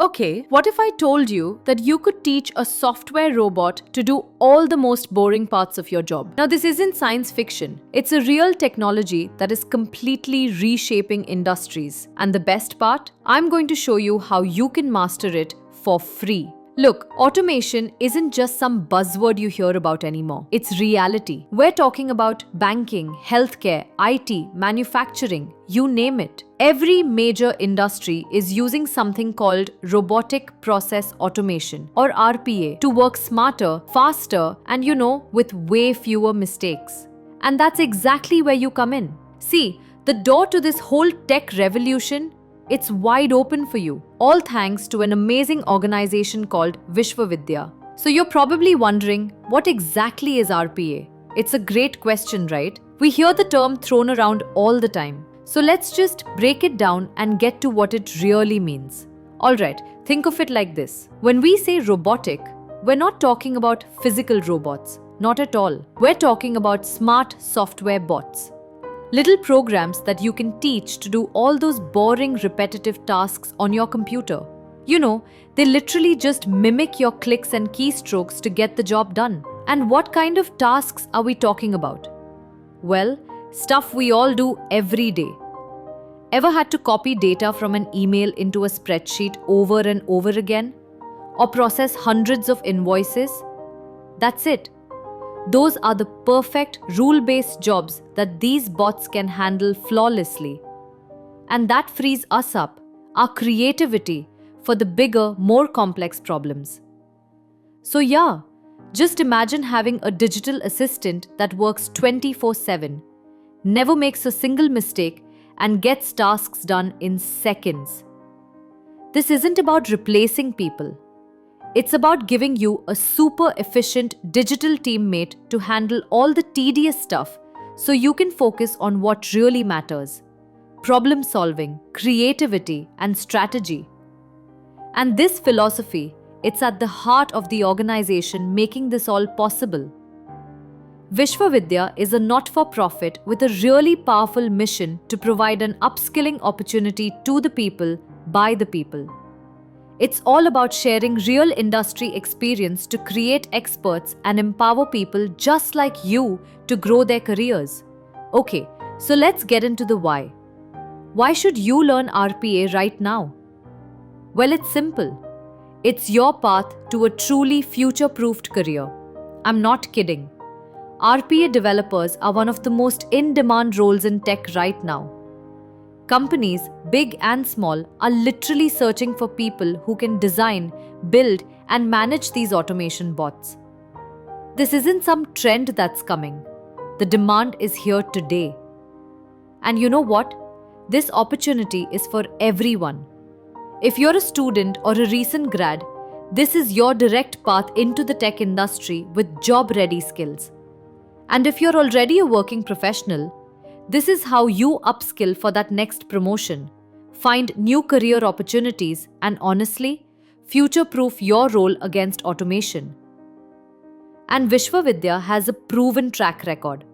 Okay, what if I told you that you could teach a software robot to do all the most boring parts of your job? Now, this isn't science fiction. It's a real technology that is completely reshaping industries. And the best part? I'm going to show you how you can master it for free. Look, automation isn't just some buzzword you hear about anymore. It's reality. We're talking about banking, healthcare, IT, manufacturing, you name it. Every major industry is using something called robotic process automation or RPA to work smarter, faster, and with way fewer mistakes. And that's exactly where you come in. See, the door to this whole tech revolution, it's wide open for you, all thanks to an amazing organization called Vishwavidya. So you're probably wondering, what exactly is RPA? It's a great question, right? We hear the term thrown around all the time. So let's just break it down and get to what it really means. Alright, think of it like this. When we say robotic, we're not talking about physical robots. Not at all. We're talking about smart software bots. Little programs that you can teach to do all those boring repetitive tasks on your computer. They literally just mimic your clicks and keystrokes to get the job done. And what kind of tasks are we talking about? Well, stuff we all do every day. Ever had to copy data from an email into a spreadsheet over and over again? Or process hundreds of invoices? That's it. Those are the perfect rule-based jobs that these bots can handle flawlessly. And that frees us up, our creativity, for the bigger, more complex problems. So yeah, just imagine having a digital assistant that works 24/7, never makes a single mistake, and gets tasks done in seconds. This isn't about replacing people. It's about giving you a super efficient digital teammate to handle all the tedious stuff so you can focus on what really matters: problem solving, creativity, and strategy. And this philosophy, it's at the heart of the organization making this all possible. Vishwavidya is a not-for-profit with a really powerful mission to provide an upskilling opportunity to the people, by the people. It's all about sharing real industry experience to create experts and empower people just like you to grow their careers. Okay, so let's get into the why. Why should you learn RPA right now? Well, it's simple. It's your path to a truly future-proofed career. I'm not kidding. RPA developers are one of the most in-demand roles in tech right now. Companies, big and small, are literally searching for people who can design, build, and manage these automation bots. This isn't some trend that's coming. The demand is here today. And you know what? This opportunity is for everyone. If you're a student or a recent grad, this is your direct path into the tech industry with job-ready skills. And if you're already a working professional, this is how you upskill for that next promotion, find new career opportunities, and honestly, future-proof your role against automation. And Vishwavidya has a proven track record.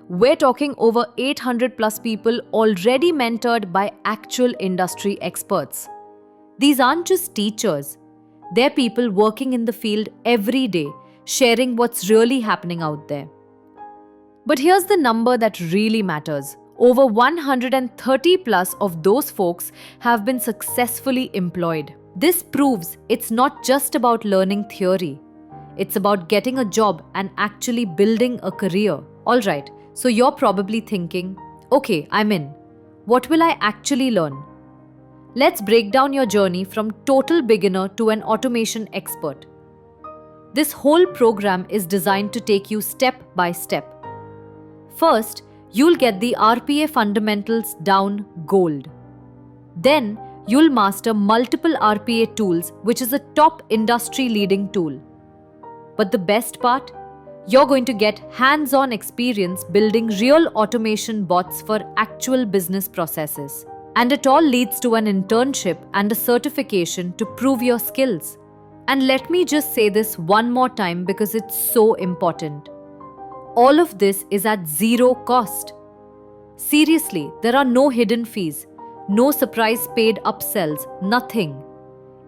We're talking over 800 plus people already mentored by actual industry experts. These aren't just teachers. They're people working in the field every day, sharing what's really happening out there. But here's the number that really matters. Over 130 plus of those folks have been successfully employed. This proves it's not just about learning theory. It's about getting a job and actually building a career. Alright, so you're probably thinking, okay, I'm in. What will I actually learn? Let's break down your journey from total beginner to an automation expert. This whole program is designed to take you step by step. First, you'll get the RPA fundamentals down gold. Then, you'll master multiple RPA tools, which is a top industry-leading tool. But the best part? You're going to get hands-on experience building real automation bots for actual business processes. And it all leads to an internship and a certification to prove your skills. And let me just say this one more time because it's so important. All of this is at zero cost. Seriously, there are no hidden fees, no surprise paid upsells, nothing.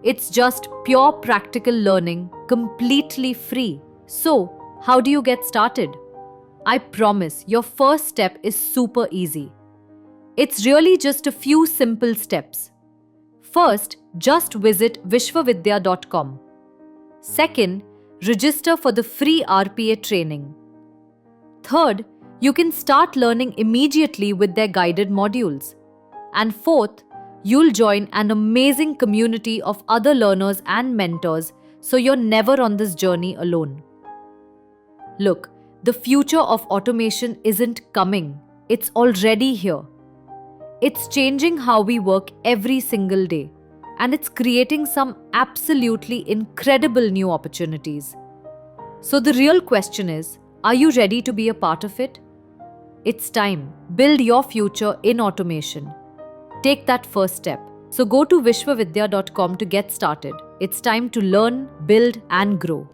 It's just pure practical learning, completely free. So, how do you get started? I promise your first step is super easy. It's really just a few simple steps. First, just visit vishwavidya.com. Second, register for the free RPA training. Third, you can start learning immediately with their guided modules. And fourth, you'll join an amazing community of other learners and mentors, so you're never on this journey alone. Look, the future of automation isn't coming, it's already here. It's changing how we work every single day, and it's creating some absolutely incredible new opportunities. So the real question is, are you ready to be a part of it? It's time. Build your future in automation. Take that first step. So go to vishwavidya.com to get started. It's time to learn, build, and grow.